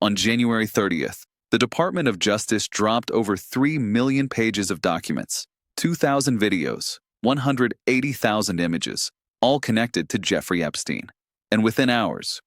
On January 30th, the Department of Justice dropped over 3 million pages of documents, 2,000 videos, 180,000 images, all connected to Jeffrey Epstein. And within hours,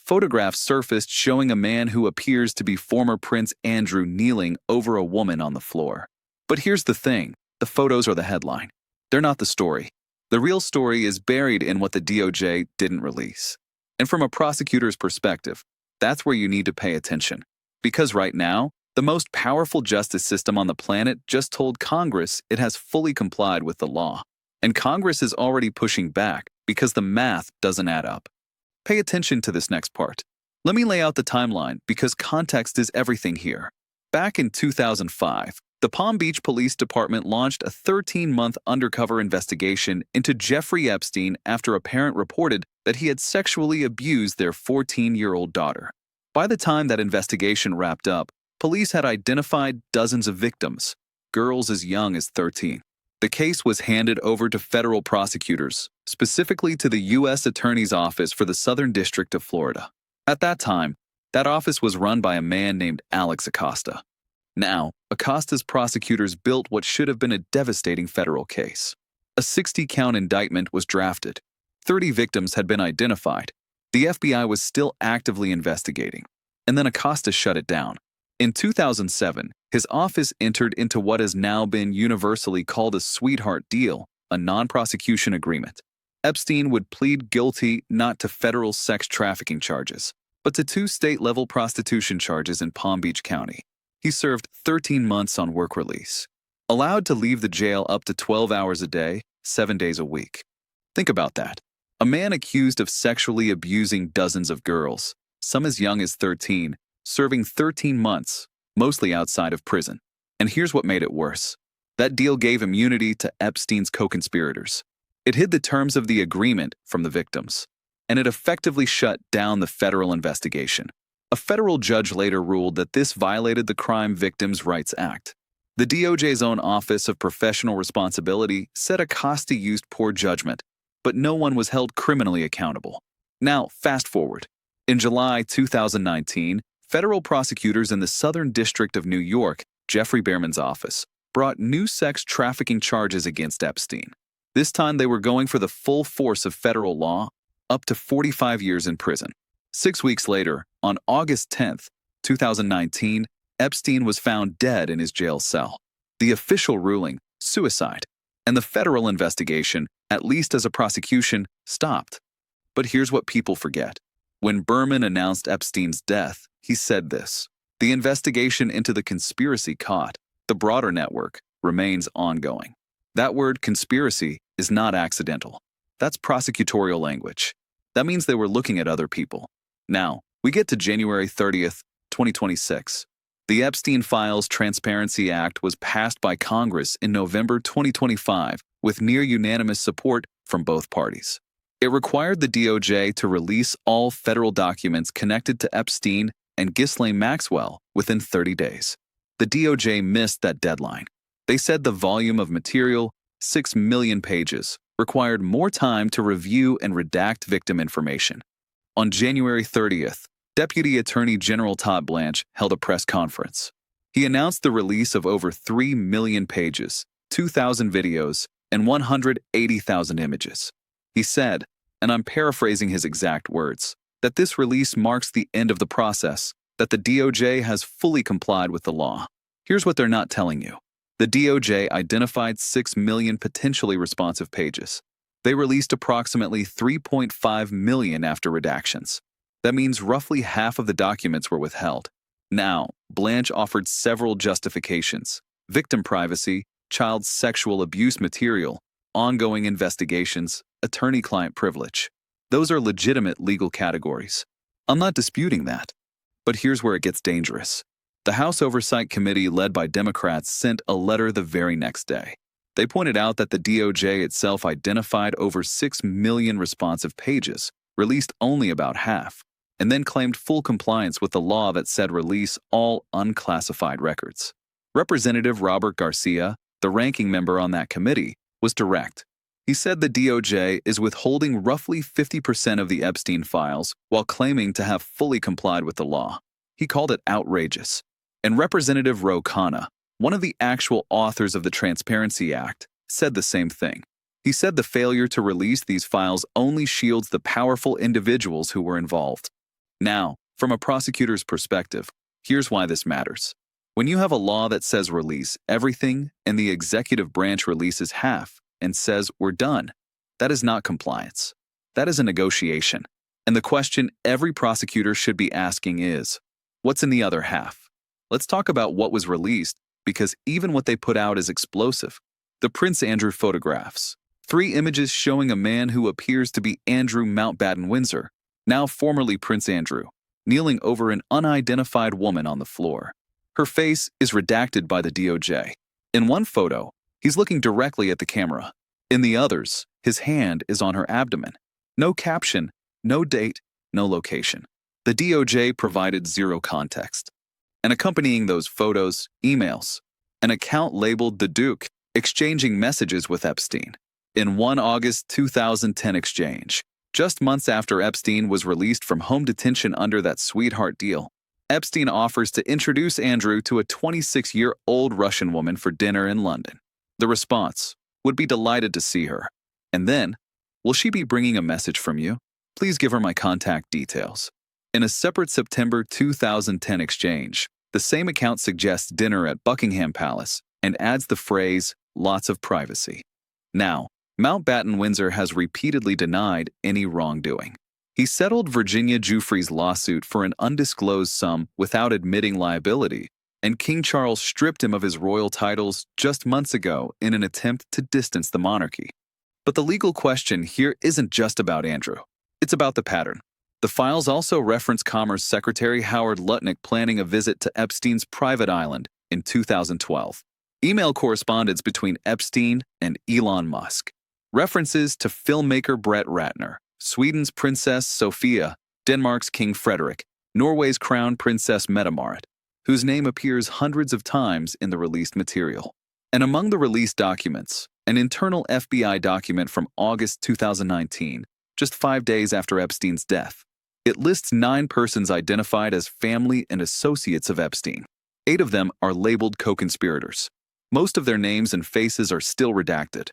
photographs surfaced showing a man who appears to be former Prince Andrew kneeling over a woman on the floor. But here's the thing, the photos are the headline. They're not the story. The real story is buried in what the DOJ didn't release. And from a prosecutor's perspective, that's where you need to pay attention. Because right now, the most powerful justice system on the planet just told Congress it has fully complied with the law. And Congress is already pushing back because the math doesn't add up. Pay attention to this next part. Let me lay out the timeline because context is everything here. Back in 2005, the Palm Beach Police Department launched a 13-month undercover investigation into Jeffrey Epstein after a parent reported that he had sexually abused their 14-year-old daughter. By the time that investigation wrapped up, police had identified dozens of victims, girls as young as 13. The case was handed over to federal prosecutors, specifically to the U.S. Attorney's Office for the Southern District of Florida. At that time, that office was run by a man named Alex Acosta. Now, Acosta's prosecutors built what should have been a devastating federal case. A 60-count indictment was drafted. 30 victims had been identified. The FBI was still actively investigating. And then Acosta shut it down. In 2007, his office entered into what has now been universally called a sweetheart deal, a non-prosecution agreement. Epstein would plead guilty not to federal sex trafficking charges, but to 2 state-level prostitution charges in Palm Beach County. He served 13 months on work release, allowed to leave the jail up to 12 hours a day, 7 days a week. Think about that. A man accused of sexually abusing dozens of girls, some as young as 13, serving 13 months, mostly outside of prison. And here's what made it worse. That deal gave immunity to Epstein's co-conspirators. It hid the terms of the agreement from the victims, and it effectively shut down the federal investigation. A federal judge later ruled that this violated the Crime Victims' Rights Act. The DOJ's own Office of Professional Responsibility said Acosta used poor judgment, but no one was held criminally accountable. Now, fast forward. In July 2019, federal prosecutors in the Southern District of New York, Jeffrey Berman's office, brought new sex trafficking charges against Epstein. This time they were going for the full force of federal law, up to 45 years in prison. 6 weeks later, on August 10, 2019, Epstein was found dead in his jail cell. The official ruling, suicide, and the federal investigation, at least as a prosecution, stopped. But here's what people forget. When Berman announced Epstein's death, he said this: "The investigation into the conspiracy caught, the broader network, remains ongoing." That word conspiracy is not accidental. That's prosecutorial language. That means they were looking at other people. Now, we get to January 30th, 2026. The Epstein Files Transparency Act was passed by Congress in November 2025 with near-unanimous support from both parties. It required the DOJ to release all federal documents connected to Epstein and Ghislaine Maxwell within 30 days. The DOJ missed that deadline. They said the volume of material, 6 million pages, required more time to review and redact victim information. On January 30th, Deputy Attorney General Todd Blanche held a press conference. He announced the release of over 3 million pages, 2,000 videos, and 180,000 images. He said, and I'm paraphrasing his exact words, that this release marks the end of the process, that the DOJ has fully complied with the law. Here's what they're not telling you. The DOJ identified 6 million potentially responsive pages. They released approximately 3.5 million after redactions. That means roughly half of the documents were withheld. Now, Blanche offered several justifications: victim privacy, child sexual abuse material, ongoing investigations, attorney-client privilege. Those are legitimate legal categories. I'm not disputing that. But here's where it gets dangerous. The House Oversight Committee, led by Democrats, sent a letter the very next day. They pointed out that the DOJ itself identified over 6 million responsive pages, released only about half, and then claimed full compliance with the law that said release all unclassified records. Representative Robert Garcia, the ranking member on that committee, was direct. He said the DOJ is withholding roughly 50% of the Epstein files while claiming to have fully complied with the law. He called it outrageous. And Representative Ro Khanna, one of the actual authors of the Transparency Act, said the same thing. He said the failure to release these files only shields the powerful individuals who were involved. Now, from a prosecutor's perspective, here's why this matters. When you have a law that says release everything and the executive branch releases half and says we're done, that is not compliance. That is a negotiation. And the question every prosecutor should be asking is, what's in the other half? Let's talk about what was released, because even what they put out is explosive. The Prince Andrew photographs. 3 images showing a man who appears to be Andrew Mountbatten Windsor, now formerly Prince Andrew, kneeling over an unidentified woman on the floor. Her face is redacted by the DOJ. In one photo, he's looking directly at the camera. In the others, his hand is on her abdomen. No caption, no date, no location. The DOJ provided 0 context. And accompanying those photos, emails, an account labeled The Duke, exchanging messages with Epstein. In one August 2010 exchange, just months after Epstein was released from home detention under that sweetheart deal, Epstein offers to introduce Andrew to a 26-year-old Russian woman for dinner in London. The response would be delighted to see her. And then, will she be bringing a message from you? Please give her my contact details. In a separate September 2010 exchange, the same account suggests dinner at Buckingham Palace and adds the phrase, lots of privacy. Now, Mountbatten Windsor has repeatedly denied any wrongdoing. He settled Virginia Giuffre's lawsuit for an undisclosed sum without admitting liability, and King Charles stripped him of his royal titles just months ago in an attempt to distance the monarchy. But the legal question here isn't just about Andrew. It's about the pattern. The files also reference Commerce Secretary Howard Lutnick planning a visit to Epstein's private island in 2012. Email correspondence between Epstein and Elon Musk. References to filmmaker Brett Ratner, Sweden's Princess Sofia, Denmark's King Frederick, Norway's Crown Princess Mette-Marit, whose name appears hundreds of times in the released material. And among the released documents, an internal FBI document from August 2019, just 5 days after Epstein's death. It lists 9 persons identified as family and associates of Epstein. 8 of them are labeled co-conspirators. Most of their names and faces are still redacted.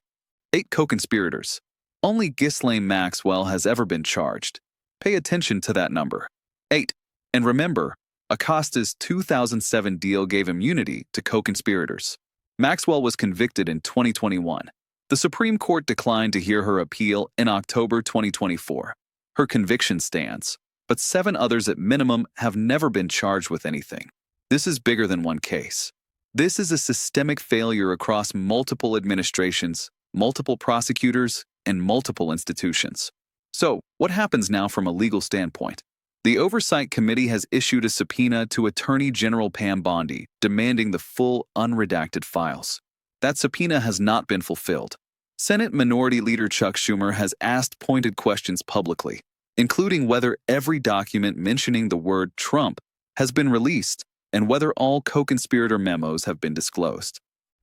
8 co-conspirators. Only Ghislaine Maxwell has ever been charged. Pay attention to that number. 8. And remember, Acosta's 2007 deal gave immunity to co-conspirators. Maxwell was convicted in 2021. The Supreme Court declined to hear her appeal in October 2024. Her conviction stands, but 7 others at minimum have never been charged with anything. This is bigger than one case. This is a systemic failure across multiple administrations, multiple prosecutors, and multiple institutions. So, what happens now from a legal standpoint? The Oversight Committee has issued a subpoena to Attorney General Pam Bondi, demanding the full, unredacted files. That subpoena has not been fulfilled. Senate Minority Leader Chuck Schumer has asked pointed questions publicly, including whether every document mentioning the word Trump has been released and whether all co-conspirator memos have been disclosed.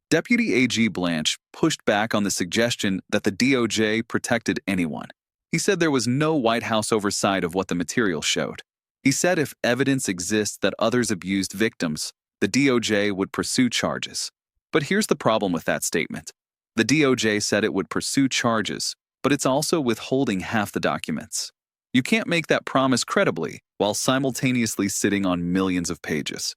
Deputy AG Blanche pushed back on the suggestion that the DOJ protected anyone. He said there was no White House oversight of what the material showed. He said if evidence exists that others abused victims, the DOJ would pursue charges. But here's the problem with that statement. The DOJ said it would pursue charges, but it's also withholding half the documents. You can't make that promise credibly while simultaneously sitting on millions of pages.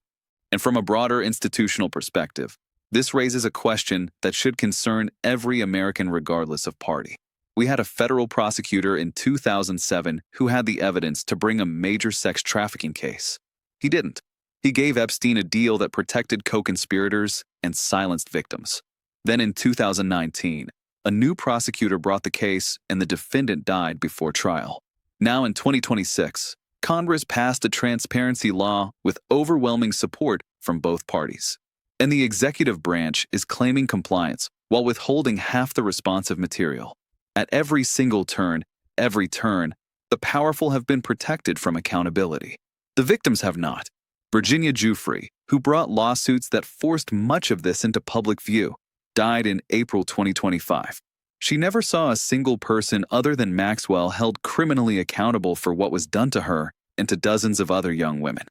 And from a broader institutional perspective, this raises a question that should concern every American regardless of party. We had a federal prosecutor in 2007 who had the evidence to bring a major sex trafficking case. He didn't. He gave Epstein a deal that protected co-conspirators and silenced victims. Then in 2019, a new prosecutor brought the case and the defendant died before trial. Now in 2026, Congress passed a transparency law with overwhelming support from both parties. And the executive branch is claiming compliance while withholding half the responsive material. At every single turn, the powerful have been protected from accountability. The victims have not. Virginia Giuffre, who brought lawsuits that forced much of this into public view, died in April 2025. She never saw a single person other than Maxwell held criminally accountable for what was done to her and to dozens of other young women.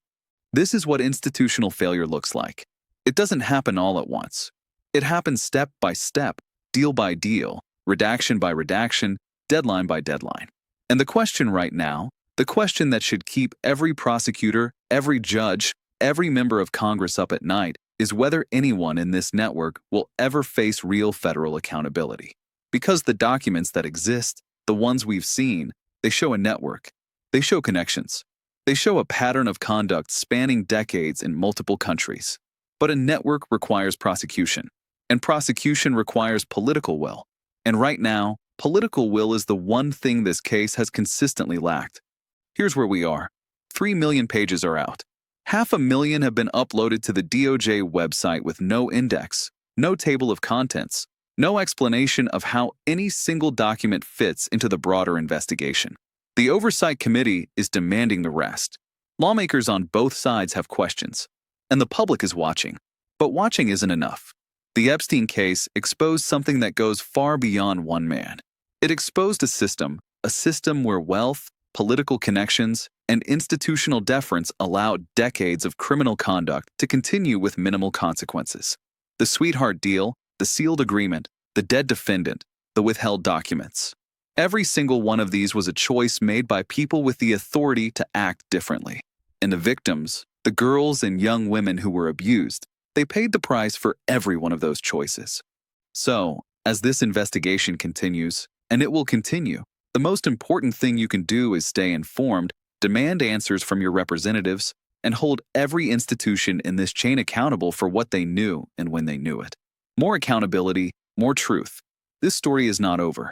This is what institutional failure looks like. It doesn't happen all at once. It happens step by step, deal by deal, redaction by redaction, deadline by deadline. And the question right now, the question that should keep every prosecutor, every judge, every member of Congress up at night is whether anyone in this network will ever face real federal accountability. Because the documents that exist, the ones we've seen, they show a network. They show connections. They show a pattern of conduct spanning decades in multiple countries. But a network requires prosecution, and prosecution requires political will. And right now, political will is the one thing this case has consistently lacked. Here's where we are. 3 million pages are out. 500,000 have been uploaded to the DOJ website with no index, no table of contents, no explanation of how any single document fits into the broader investigation. The Oversight Committee is demanding the rest. Lawmakers on both sides have questions, and the public is watching. But watching isn't enough. The Epstein case exposed something that goes far beyond one man. It exposed a system where wealth, political connections, and institutional deference allowed decades of criminal conduct to continue with minimal consequences. The sweetheart deal, the sealed agreement, the dead defendant, the withheld documents. Every single one of these was a choice made by people with the authority to act differently. And the victims, the girls and young women who were abused, they paid the price for every one of those choices. So, as this investigation continues, and it will continue, the most important thing you can do is stay informed, demand answers from your representatives, and hold every institution in this chain accountable for what they knew and when they knew it. More accountability, more truth. This story is not over.